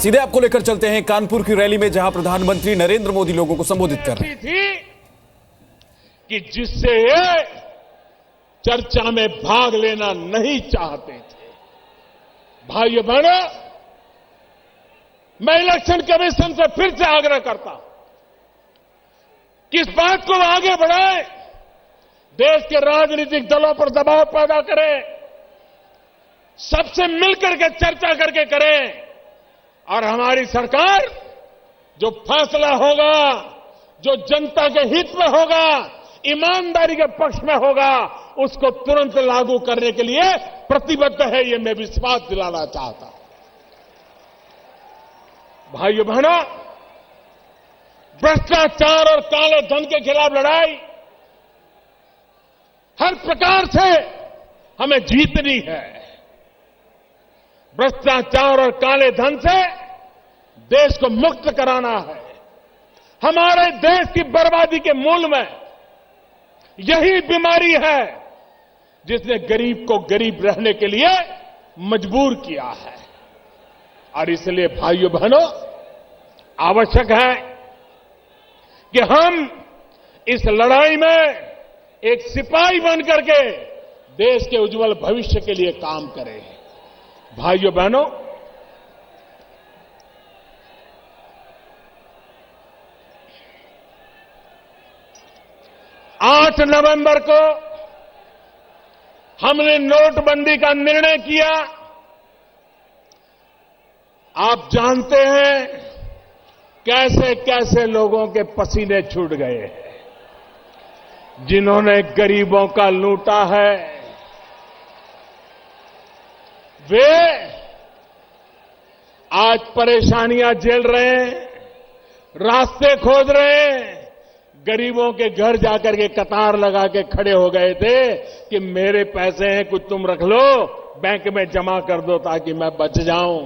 सीधे आपको लेकर चलते हैं कानपुर की रैली में, जहां प्रधानमंत्री नरेंद्र मोदी लोगों को संबोधित कर रहे थी कि जिससे ये चर्चा में भाग लेना नहीं चाहते थे। भाइयों बहनों, मैं इलेक्शन कमीशन से फिर से आग्रह करता हूं कि इस बात को आगे बढ़ाएं, देश के राजनीतिक दलों पर दबाव पैदा करें, सबसे मिलकर के चर्चा करके करें और हमारी सरकार जो फैसला होगा, जो जनता के हित में होगा, ईमानदारी के पक्ष में होगा, उसको तुरंत लागू करने के लिए प्रतिबद्ध है, ये मैं विश्वास दिलाना चाहता हूं। भाइयों बहनों, भ्रष्टाचार और काले धन के खिलाफ लड़ाई हर प्रकार से हमें जीतनी है। भ्रष्टाचार और काले धन से देश को मुक्त कराना है। हमारे देश की बर्बादी के मूल में यही बीमारी है जिसने गरीब को गरीब रहने के लिए मजबूर किया है। और इसलिए भाइयों बहनों, आवश्यक है कि हम इस लड़ाई में एक सिपाही बनकर के देश के उज्जवल भविष्य के लिए काम करें। भाइयों बहनों, 8 नवंबर को हमने नोटबंदी का निर्णय किया। आप जानते हैं कैसे कैसे लोगों के पसीने छूट गए हैं, जिन्होंने गरीबों का लूटा है। वे आज परेशानियां झेल रहे हैं, रास्ते खोज रहे हैं। गरीबों के घर जाकर के कतार लगा के खड़े हो गए थे कि मेरे पैसे हैं, कुछ तुम रख लो, बैंक में जमा कर दो ताकि मैं बच जाऊं।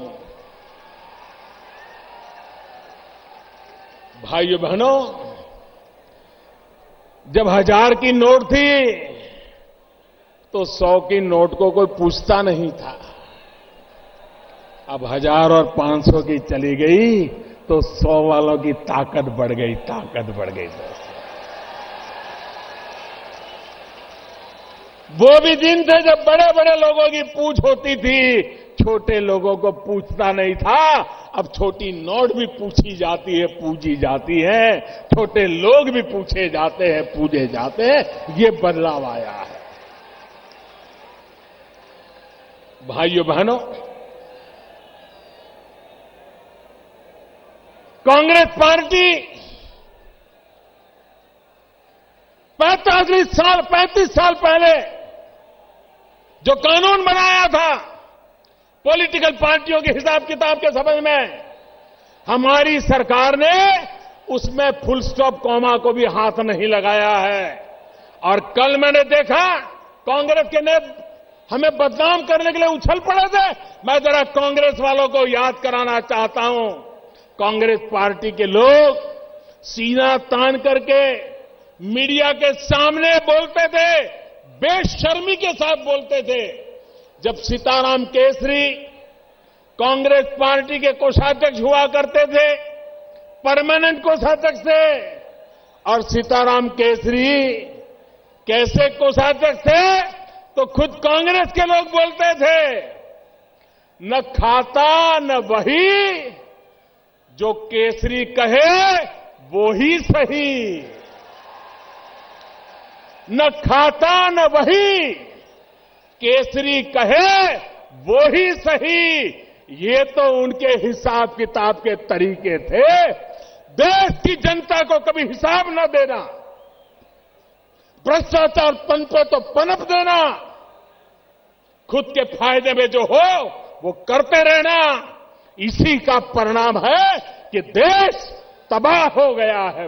भाइयों बहनों, जब 1000 की नोट थी तो 100 की नोट को कोई पूछता नहीं था। अब 1000 और 500 की चली गई तो 100 वालों की ताकत बढ़ गई, ताकत बढ़ गई। वो भी दिन थे जब बड़े बड़े लोगों की पूछ होती थी, छोटे लोगों को पूछता नहीं था। अब छोटी नोट भी पूछी जाती है, पूजी जाती है, छोटे लोग भी पूछे जाते हैं, पूजे जाते हैं। ये बदलाव आया है। भाइयों बहनों, कांग्रेस पार्टी 35 साल पहले जो कानून बनाया था पॉलिटिकल पार्टियों के हिसाब किताब के संबंध में, हमारी सरकार ने उसमें फुल स्टॉप कॉमा को भी हाथ नहीं लगाया है। और कल मैंने देखा कांग्रेस के नेता हमें बदनाम करने के लिए उछल पड़े थे। मैं जरा कांग्रेस वालों को याद कराना चाहता हूं, कांग्रेस पार्टी के लोग सीना तान करके मीडिया के सामने बोलते थे, बेशर्मी के साथ बोलते थे। जब सीताराम केसरी कांग्रेस पार्टी के कोषाध्यक्ष हुआ करते थे, परमानेंट कोषाध्यक्ष थे, और सीताराम केसरी कैसे कोषाध्यक्ष थे तो खुद कांग्रेस के लोग बोलते थे, न खाता न वही, जो केसरी कहे वो ही सही। न खाता न वही, केसरी कहे वो ही सही। ये तो उनके हिसाब किताब के तरीके थे। देश की जनता को कभी हिसाब न देना, भ्रष्टाचार पनपे तो पनप देना, खुद के फायदे में जो हो वो करते रहना, इसी का परिणाम है कि देश तबाह हो गया है।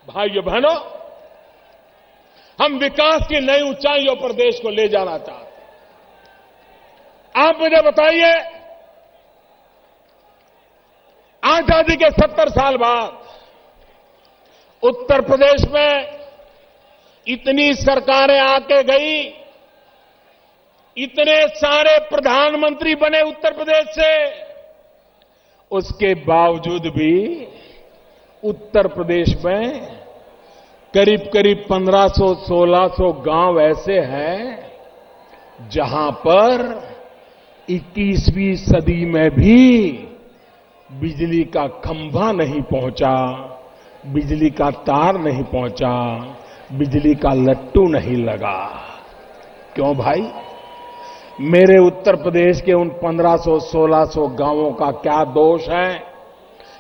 भाइयों बहनों, हम विकास की नई ऊंचाइयों पर देश को ले जाना चाहते हैं। आप मुझे बताइए, आजादी के 70 साल बाद उत्तर प्रदेश में इतनी सरकारें आके गई, इतने सारे प्रधानमंत्री बने उत्तर प्रदेश से, उसके बावजूद भी उत्तर प्रदेश में करीब करीब 1500-1600 गांव ऐसे हैं जहां पर 21वीं सदी में भी बिजली का खंभा नहीं पहुंचा, बिजली का तार नहीं पहुंचा, बिजली का लट्टू नहीं लगा। क्यों भाई? मेरे उत्तर प्रदेश के उन 1500-1600 गांवों का क्या दोष है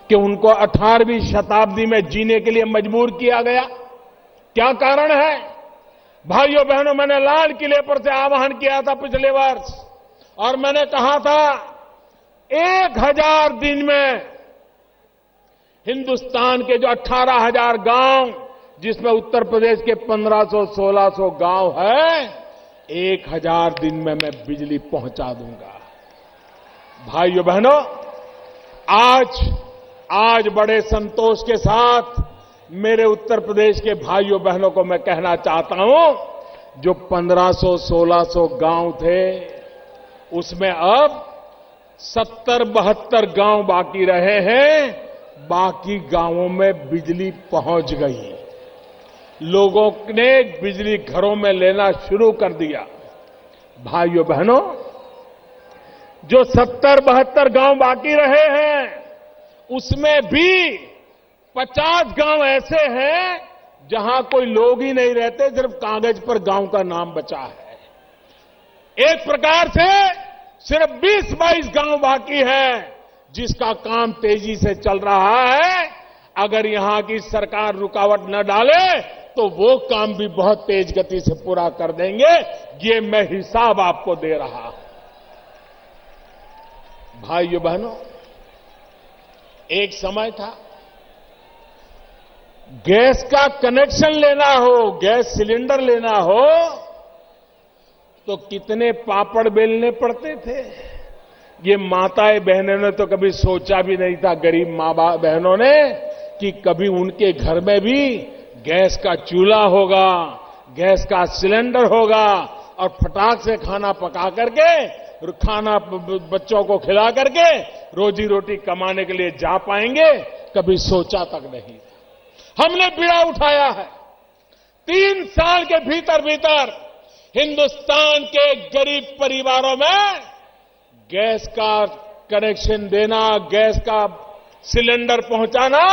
कि उनको 18वीं शताब्दी में जीने के लिए मजबूर किया गया? क्या कारण है? भाइयों बहनों, मैंने लाल किले पर से आह्वान किया था पिछले वर्ष और मैंने कहा था 1000 दिन में हिंदुस्तान के जो 18,000 गांव, जिसमें उत्तर प्रदेश के 1500-1600 गांव है, 1000 दिन में मैं बिजली पहुंचा दूंगा। भाइयों बहनों, आज बड़े संतोष के साथ मेरे उत्तर प्रदेश के भाइयों बहनों को मैं कहना चाहता हूं, जो 1500-1600 गांव थे उसमें अब 70-72 गांव बाकी रहे हैं। बाकी गांवों में बिजली पहुंच गई, लोगों ने बिजली घरों में लेना शुरू कर दिया। भाइयों बहनों, जो 70-72 गांव बाकी रहे हैं उसमें भी 50 गांव ऐसे हैं जहां कोई लोग ही नहीं रहते, सिर्फ कागज पर गांव का नाम बचा है। एक प्रकार से सिर्फ 20-22 गांव बाकी है जिसका काम तेजी से चल रहा है। अगर यहां की सरकार रुकावट न डाले तो वो काम भी बहुत तेज गति से पूरा कर देंगे। ये मैं हिसाब आपको दे रहा हूं। भाइयों बहनों, एक समय था गैस का कनेक्शन लेना हो, गैस सिलेंडर लेना हो तो कितने पापड़ बेलने पड़ते थे। ये माताएं बहनों ने तो कभी सोचा भी नहीं था, गरीब मां बहनों ने, कि कभी उनके घर में भी गैस का चूल्हा होगा, गैस का सिलेंडर होगा और फटाक से खाना पका करके, खाना बच्चों को खिला करके रोजी रोटी कमाने के लिए जा पाएंगे। कभी सोचा तक नहीं। हमने बीड़ा उठाया है। 3 साल के भीतर भीतर हिंदुस्तान के गरीब परिवारों में गैस का कनेक्शन देना, गैस का सिलेंडर पहुंचाना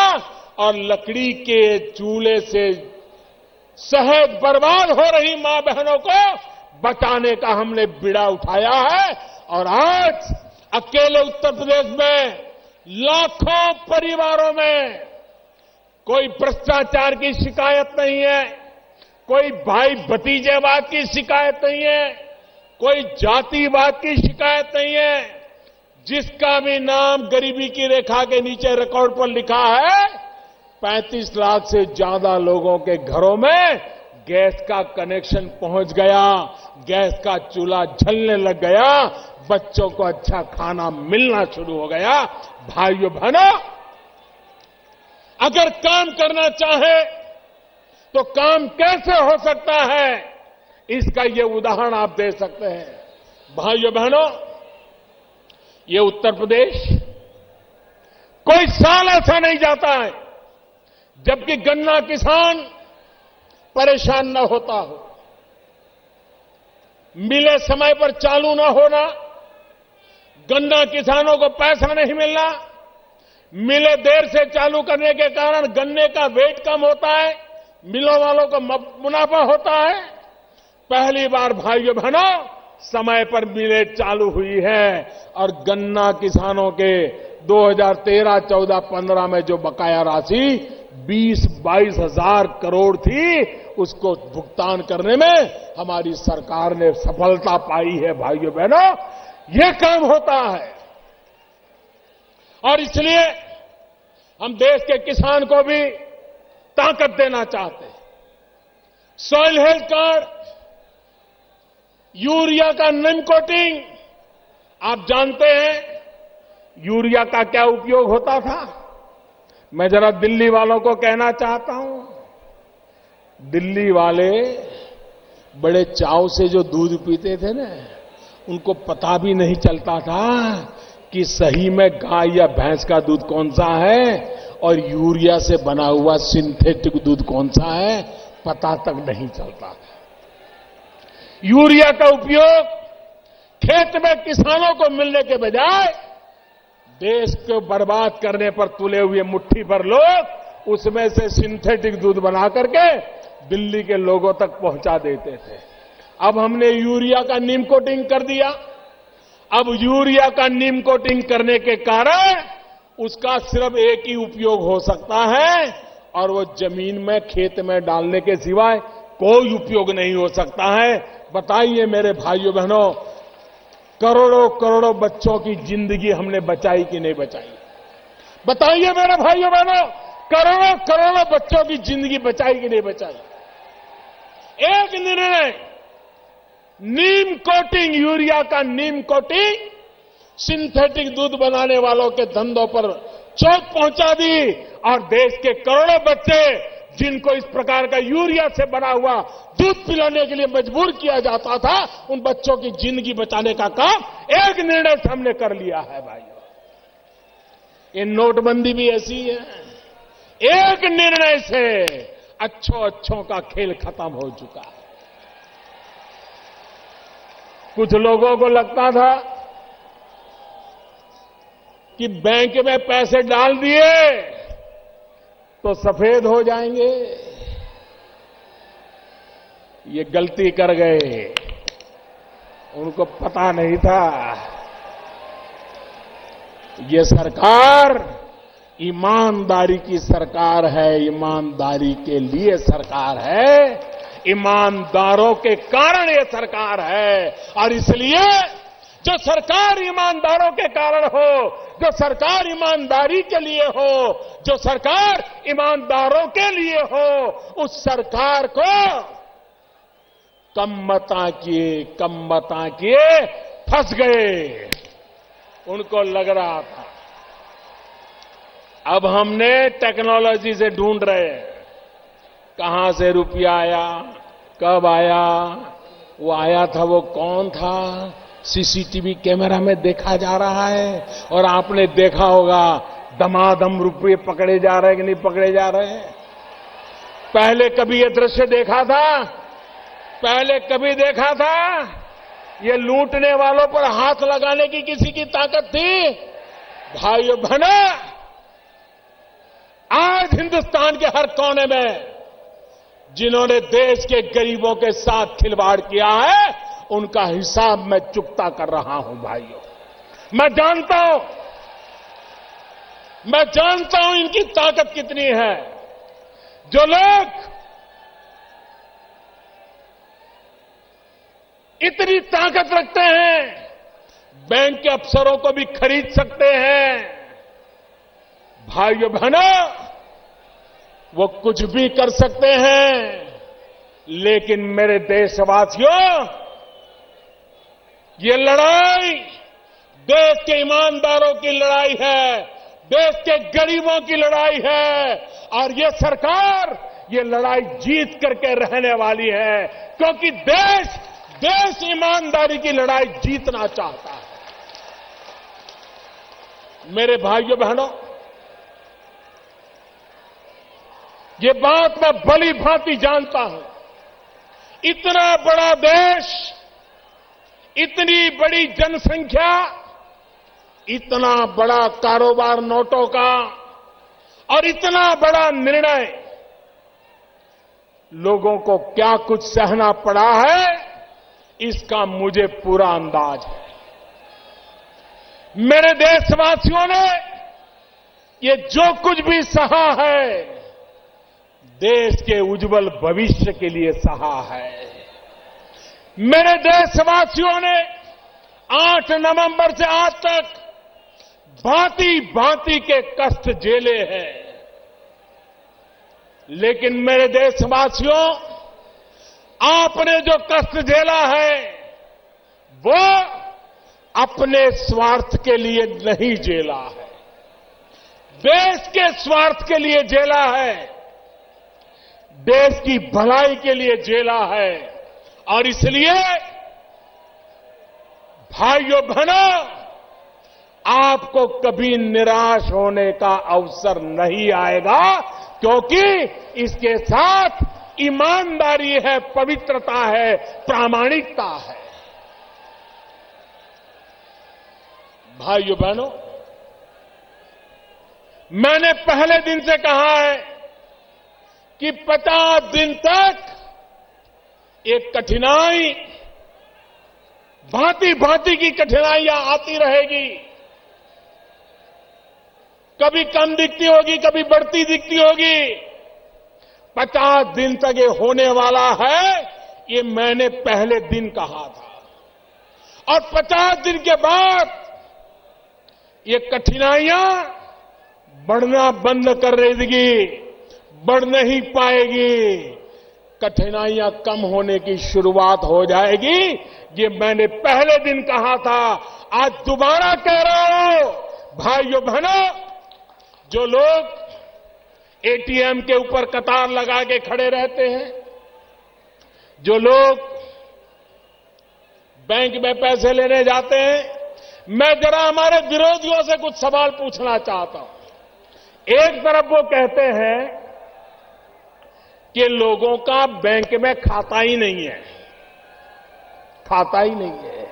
और लकड़ी के चूल्हे से सहज बर्बाद हो रही मां बहनों को बचाने का हमने बीड़ा उठाया है। और आज अकेले उत्तर प्रदेश में लाखों परिवारों में कोई भ्रष्टाचार की शिकायत नहीं है, कोई भाई भतीजेवाद की शिकायत नहीं है, कोई जातिवाद की शिकायत नहीं है। जिसका भी नाम गरीबी की रेखा के नीचे रिकॉर्ड पर लिखा है, 35 लाख से ज्यादा लोगों के घरों में गैस का कनेक्शन पहुंच गया, गैस का चूल्हा जलने लग गया, बच्चों को अच्छा खाना मिलना शुरू हो गया। भाइयों बहनों, अगर काम करना चाहे तो काम कैसे हो सकता है, इसका ये उदाहरण आप दे सकते हैं। भाइयों बहनों, ये उत्तर प्रदेश कोई साल ऐसा नहीं जाता है जबकि गन्ना किसान परेशान न होता हो। मिले समय पर चालू न होना, गन्ना किसानों को पैसा नहीं मिलना, मिले देर से चालू करने के कारण गन्ने का वेट कम होता है, मिलों वालों को मुनाफा होता है। पहली बार भाइयों बहनों समय पर मिलें चालू हुई है और गन्ना किसानों के 2013, 14, 15 में जो बकाया राशि 20-22 हजार करोड़ थी, उसको भुगतान करने में हमारी सरकार ने सफलता पाई है। भाइयों बहनों, यह काम होता है और इसलिए हम देश के किसान को भी ताकत देना चाहते हैं। सॉइल हेल्थ कार्ड, यूरिया का निम कोटिंग, आप जानते हैं यूरिया का क्या उपयोग होता था। मैं जरा दिल्ली वालों को कहना चाहता हूं, दिल्ली वाले बड़े चाव से जो दूध पीते थे ना, उनको पता भी नहीं चलता था कि सही में गाय या भैंस का दूध कौन सा है और यूरिया से बना हुआ सिंथेटिक दूध कौन सा है, पता तक नहीं चलता। यूरिया का उपयोग खेत में किसानों को मिलने के बजाय देश को बर्बाद करने पर तुले हुए मुट्ठी भर लोग उसमें से सिंथेटिक दूध बना करके दिल्ली के लोगों तक पहुंचा देते थे। अब हमने यूरिया का नीम कोटिंग कर दिया। अब यूरिया का नीम कोटिंग करने के कारण उसका सिर्फ एक ही उपयोग हो सकता है और वो जमीन में खेत में डालने के सिवाय कोई उपयोग नहीं हो सकता है। बताइए मेरे भाइयों बहनों, करोड़ों करोड़ों बच्चों की जिंदगी हमने बचाई कि नहीं बचाई? बताइए मेरे भाइयों बहनों, करोड़ों करोड़ों बच्चों की जिंदगी बचाई कि नहीं बचाई? एक निर्णय, नीम कोटिंग, यूरिया का नीम कोटिंग सिंथेटिक दूध बनाने वालों के धंधों पर चोट पहुंचा दी और देश के करोड़ों बच्चे जिनको इस प्रकार का यूरिया से बना हुआ दूध पिलाने के लिए मजबूर किया जाता था, उन बच्चों की जिंदगी बचाने का काम एक निर्णय से हमने कर लिया है भाइयों। ये नोटबंदी भी ऐसी है, एक निर्णय से अच्छों का खेल खत्म हो चुका है। कुछ लोगों को लगता था कि बैंक में पैसे डाल दिए तो सफेद हो जाएंगे। ये गलती कर गए, उनको पता नहीं था ये सरकार ईमानदारी की सरकार है, ईमानदारी के लिए सरकार है, ईमानदारों के कारण ये सरकार है। और इसलिए जो सरकार ईमानदारों के कारण हो, जो सरकार ईमानदारी के लिए हो, जो सरकार ईमानदारों के लिए हो, उस सरकार को कम मता किए फंस गए। उनको लग रहा था अब हमने टेक्नोलॉजी से ढूंढ रहे हैं कहां से रुपया आया, कब आया, वो आया था वो कौन था, सीसीटीवी कैमरा में देखा जा रहा है। और आपने देखा होगा दमादम रुपये पकड़े जा रहे हैं कि नहीं पकड़े जा रहे हैं। पहले कभी ये दृश्य देखा था? पहले कभी देखा था ये लूटने वालों पर हाथ लगाने की किसी की ताकत थी? भाइयों बहनों, आज हिंदुस्तान के हर कोने में जिन्होंने देश के गरीबों के साथ खिलवाड़ किया है उनका हिसाब मैं चुकता कर रहा हूं भाइयों। मैं जानता हूं इनकी ताकत कितनी है। जो लोग इतनी ताकत रखते हैं, बैंक के अफसरों को भी खरीद सकते हैं। भाइयों बहनों, वो कुछ भी कर सकते हैं, लेकिन मेरे देशवासियों, ये लड़ाई देश के ईमानदारों की लड़ाई है, देश के गरीबों की लड़ाई है। और ये सरकार ये लड़ाई जीत करके रहने वाली है, क्योंकि देश ईमानदारी की लड़ाई जीतना चाहता है। मेरे भाइयों बहनों, ये बात मैं भली भांति जानता हूं। इतना बड़ा देश, इतनी बड़ी जनसंख्या, इतना बड़ा कारोबार नोटों का और इतना बड़ा निर्णय, लोगों को क्या कुछ सहना पड़ा है इसका मुझे पूरा अंदाज है। मेरे देशवासियों ने ये जो कुछ भी सहा है, देश के उज्जवल भविष्य के लिए सहा है। मेरे देशवासियों ने 8 नवंबर से आज तक भांति भांति के कष्ट झेले हैं, लेकिन मेरे देशवासियों, आपने जो कष्ट झेला है वो अपने स्वार्थ के लिए नहीं झेला है, देश के स्वार्थ के लिए झेला है, देश की भलाई के लिए झेला है। और इसलिए भाइयों बहनों, आपको कभी निराश होने का अवसर नहीं आएगा, क्योंकि इसके साथ ईमानदारी है, पवित्रता है, प्रामाणिकता है। भाइयों बहनों, मैंने पहले दिन से कहा है कि 50 दिन तक एक कठिनाई, भांति भांति की कठिनाइयां आती रहेगी। कभी कम दिखती होगी, कभी बढ़ती दिखती होगी। 50 दिन तक ये होने वाला है, ये मैंने पहले दिन कहा था। और 50 दिन के बाद ये कठिनाइयां बढ़ना बंद कर देगी, बढ़ नहीं पाएगी। कठिनाइयां कम होने की शुरुआत हो जाएगी। ये मैंने पहले दिन कहा था, आज दोबारा कह रहा हूं। भाइयों बहनों, जो लोग एटीएम के ऊपर कतार लगा के खड़े रहते हैं, जो लोग बैंक में पैसे लेने जाते हैं, मैं जरा हमारे विरोधियों से कुछ सवाल पूछना चाहता हूं। एक तरफ वो कहते हैं कि लोगों का बैंक में खाता ही नहीं है, खाता ही नहीं है।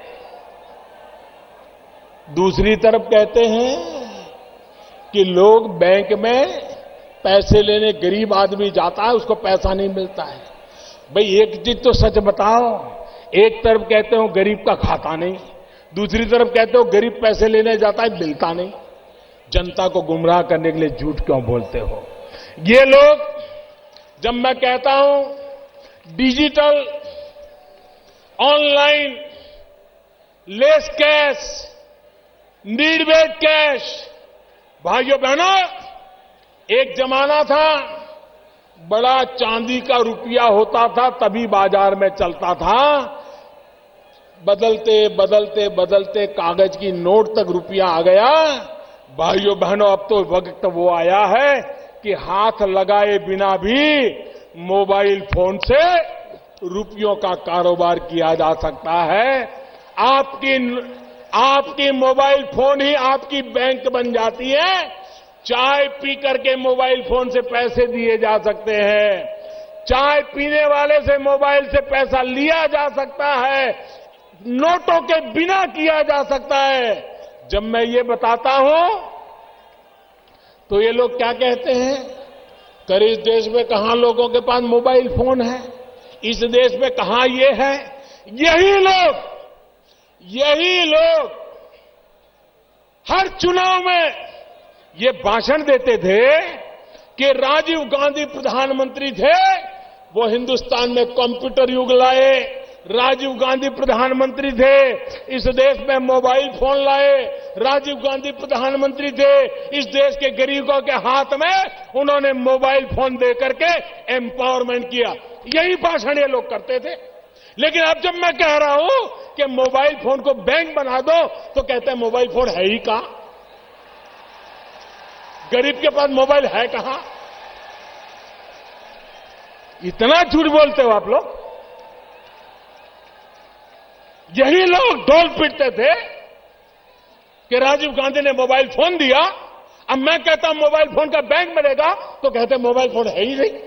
दूसरी तरफ कहते हैं कि लोग बैंक में पैसे लेने, गरीब आदमी जाता है, उसको पैसा नहीं मिलता है। भाई एक चीज तो सच बताओ, एक तरफ कहते हो गरीब का खाता नहीं, दूसरी तरफ कहते हो गरीब पैसे लेने जाता है, मिलता नहीं। जनता को गुमराह करने के लिए झूठ क्यों बोलते हो? ये लोग, जब मैं कहता हूं digital, online, less cash, need based cash, भाइयों बहनों, एक जमाना था बड़ा चांदी का रुपया होता था तभी बाजार में चलता था। बदलते बदलते बदलते कागज की नोट तक रुपया आ गया। भाइयों बहनों, अब तो वक्त वो आया है कि हाथ लगाए बिना भी मोबाइल फोन से रुपयों का कारोबार किया जा सकता है। आपकी मोबाइल फोन ही आपकी बैंक बन जाती है। चाय पी करके मोबाइल फोन से पैसे दिए जा सकते हैं, चाय पीने वाले से मोबाइल से पैसा लिया जा सकता है, नोटों के बिना किया जा सकता है। जब मैं ये बताता हूं तो ये लोग क्या कहते हैं, कर इस देश में कहां लोगों के पास मोबाइल फोन है, इस देश में कहां ये है। यही लोग हर चुनाव में ये भाषण देते थे कि राजीव गांधी प्रधानमंत्री थे, वो हिंदुस्तान में कंप्यूटर युग लाए। राजीव गांधी प्रधानमंत्री थे, इस देश में मोबाइल फोन लाए। राजीव गांधी प्रधानमंत्री थे, इस देश के गरीबों के हाथ में उन्होंने मोबाइल फोन दे करके एम्पावरमेंट किया। यही भाषण ये लोग करते थे। लेकिन अब जब मैं कह रहा हूं कि मोबाइल फोन को बैंक बना दो, तो कहते हैं मोबाइल फोन है ही कहां, गरीब के पास मोबाइल है कहां। इतना झूठ बोलते हो आप लोग। यही लोग ढोल पीटते थे कि राजीव गांधी ने मोबाइल फोन दिया। अब मैं कहता हूं मोबाइल फोन का बैंक बनेगा, तो कहते मोबाइल फोन है ही नहीं।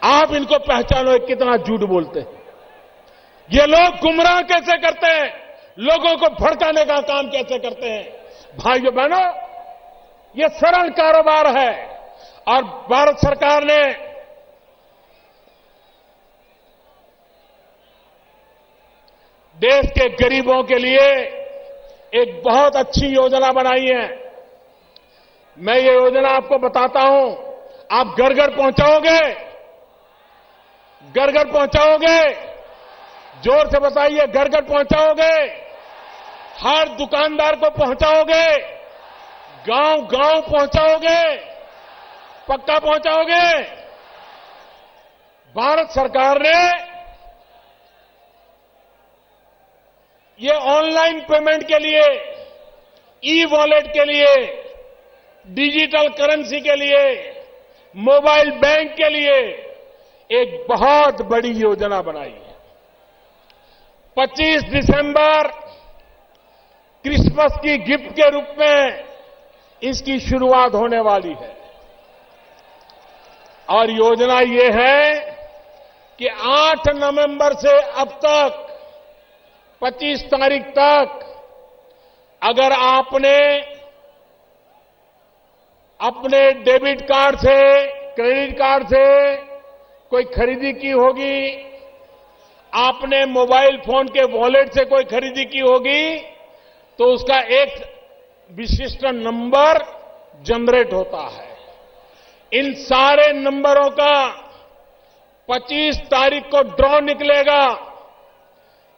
आप इनको पहचानो कितना झूठ बोलते हैं। ये लोग गुमराह कैसे करते हैं, लोगों को भड़काने का काम कैसे करते हैं। भाइयों बहनों, ये सरल कारोबार है और भारत सरकार ने देश के गरीबों के लिए एक बहुत अच्छी योजना बनाई है। मैं ये योजना आपको बताता हूं, आप घर घर पहुंचाओगे, घर घर पहुंचाओगे, जोर से बताइए, घर घर पहुंचाओगे, हर दुकानदार को पहुंचाओगे, गांव गांव पहुंचाओगे, पक्का पहुंचाओगे। भारत सरकार ने ये ऑनलाइन पेमेंट के लिए, ई वॉलेट के लिए, डिजिटल करेंसी के लिए, मोबाइल बैंक के लिए एक बहुत बड़ी योजना बनाई है। 25 दिसंबर क्रिसमस की गिफ्ट के रूप में इसकी शुरुआत होने वाली है। और योजना ये है कि 8 नवंबर से अब तक 25 तारीख तक अगर आपने अपने डेबिट कार्ड से, क्रेडिट कार्ड से कोई खरीदी की होगी, आपने मोबाइल फोन के वॉलेट से कोई खरीदी की होगी, तो उसका एक विशिष्ट नंबर जनरेट होता है। इन सारे नंबरों का 25 तारीख को ड्रॉ निकलेगा,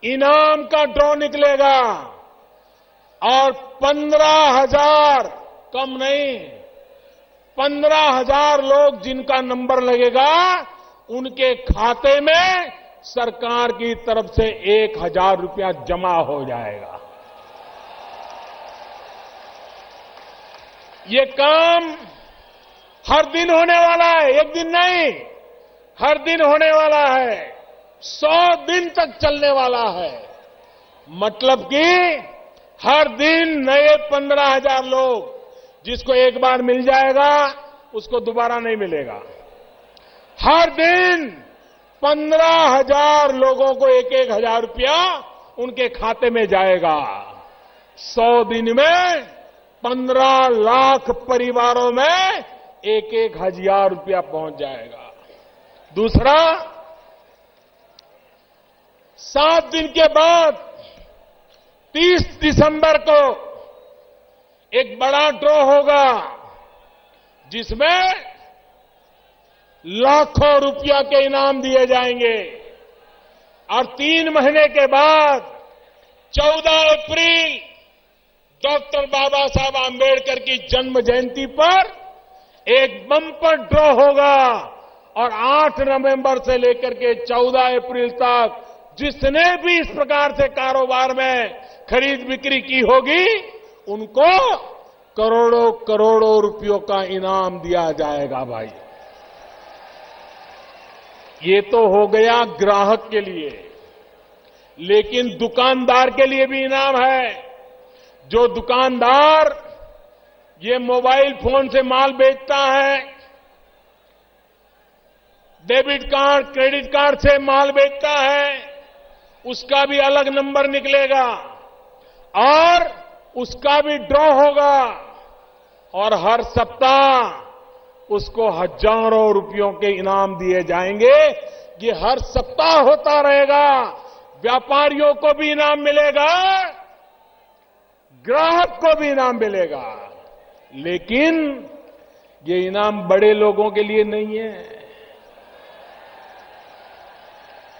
इनाम का ड्रॉ निकलेगा और 15,000, कम नहीं, 15,000 लोग जिनका नंबर लगेगा उनके खाते में सरकार की तरफ से 1,000 रुपया जमा हो जाएगा। ये काम हर दिन होने वाला है, एक दिन नहीं, हर दिन होने वाला है, 100 दिन तक चलने वाला है। मतलब कि हर दिन नए 15,000 लोग, जिसको एक बार मिल जाएगा उसको दोबारा नहीं मिलेगा। हर दिन 15,000 लोगों को 1,000 रुपया उनके खाते में जाएगा। 100 दिन में 15 लाख परिवारों में 1,000 रुपया पहुंच जाएगा। दूसरा, 7 दिन के बाद 30 दिसंबर को एक बड़ा ड्रॉ होगा जिसमें लाखों रुपया के इनाम दिए जाएंगे। और 3 महीने के बाद 14 अप्रैल डॉक्टर बाबा साहब आंबेडकर की जन्म जयंती पर एक बम्पर ड्रॉ होगा और 8 नवंबर से लेकर के 14 अप्रैल तक जिसने भी इस प्रकार से कारोबार में खरीद बिक्री की होगी उनको करोड़ों करोड़ों रुपयों का इनाम दिया जाएगा। भाई, ये तो हो गया ग्राहक के लिए, लेकिन दुकानदार के लिए भी इनाम है। जो दुकानदार ये मोबाइल फोन से माल बेचता है, डेबिट कार्ड, क्रेडिट कार्ड से माल बेचता है, उसका भी अलग नंबर निकलेगा और उसका भी ड्रॉ होगा और हर सप्ताह उसको हजारों रुपयों के इनाम दिए जाएंगे। ये हर सप्ताह होता रहेगा। व्यापारियों को भी इनाम मिलेगा, ग्राहक को भी इनाम मिलेगा। लेकिन ये इनाम बड़े लोगों के लिए नहीं है,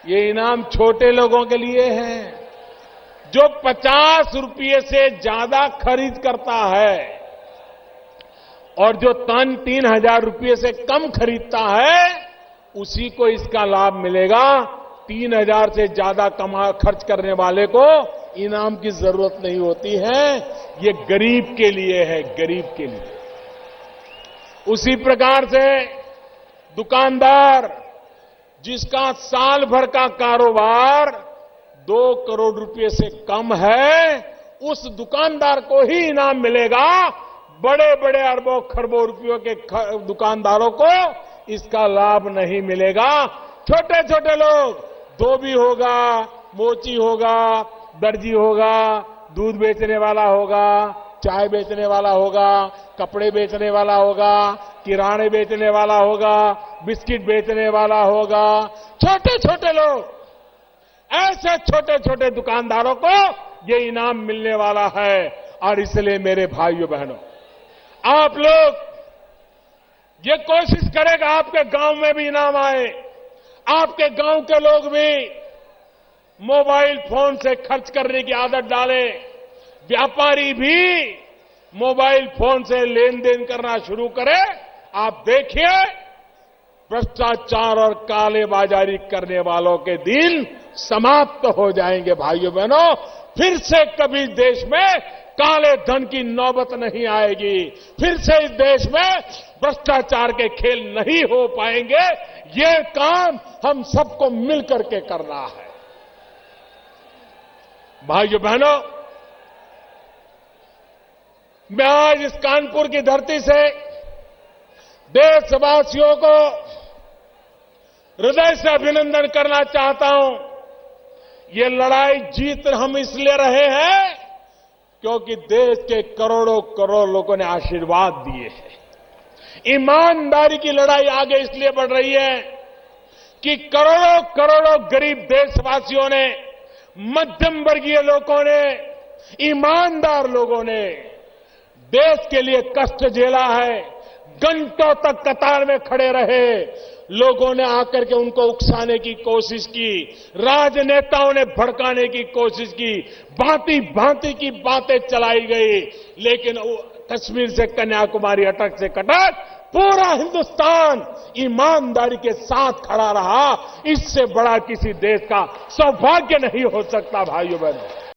ये इनाम छोटे लोगों के लिए है। जो 50 रुपये से ज्यादा खरीद करता है और जो 3,000 रुपये से कम खरीदता है उसी को इसका लाभ मिलेगा। 3,000 से ज्यादा खर्च करने वाले को इनाम की जरूरत नहीं होती है। ये गरीब के लिए है, गरीब के लिए। उसी प्रकार से दुकानदार जिसका साल भर का कारोबार 2 करोड़ रुपए से कम है, उस दुकानदार को ही इनाम मिलेगा। बड़े बड़े अरबों खरबों रुपयों के दुकानदारों को इसका लाभ नहीं मिलेगा। छोटे छोटे लोग, धोबी होगा, मोची होगा, दर्जी होगा, दूध बेचने वाला होगा, चाय बेचने वाला होगा, कपड़े बेचने वाला होगा, किराने बेचने वाला होगा, बिस्किट बेचने वाला होगा, छोटे छोटे लोग, ऐसे छोटे छोटे दुकानदारों को ये इनाम मिलने वाला है। और इसलिए मेरे भाइयों बहनों, आप लोग ये कोशिश करेगा आपके गांव में भी इनाम आए, आपके गांव के लोग भी मोबाइल फोन से खर्च करने की आदत डालें, व्यापारी भी मोबाइल फोन से लेन देन करना शुरू करें। आप देखिए, भ्रष्टाचार और कालेबाजारी करने वालों के दिन समाप्त हो जाएंगे। भाइयों बहनों, फिर से कभी देश में काले धन की नौबत नहीं आएगी, फिर से इस देश में भ्रष्टाचार के खेल नहीं हो पाएंगे। ये काम हम सबको मिलकर के करना है। भाइयों बहनों, मैं आज इस कानपुर की धरती से देशवासियों को हृदय से अभिनंदन करना चाहता हूं। ये लड़ाई जीत हम इसलिए रहे हैं क्योंकि देश के करोड़ों करोड़ लोगों ने आशीर्वाद दिए हैं। ईमानदारी की लड़ाई आगे इसलिए बढ़ रही है कि करोड़ों करोड़ों गरीब देशवासियों ने, मध्यम वर्गीय लोगों ने, ईमानदार लोगों ने देश के लिए कष्ट झेला है। घंटों तक कतार में खड़े रहे, लोगों ने आकर के उनको उकसाने की कोशिश की, राजनेताओं ने भड़काने की कोशिश की, भांति भांति की बातें चलाई गई, लेकिन कश्मीर से कन्याकुमारी, अटक से कटक, पूरा हिंदुस्तान ईमानदारी के साथ खड़ा रहा। इससे बड़ा किसी देश का सौभाग्य नहीं हो सकता भाइयों बहनों।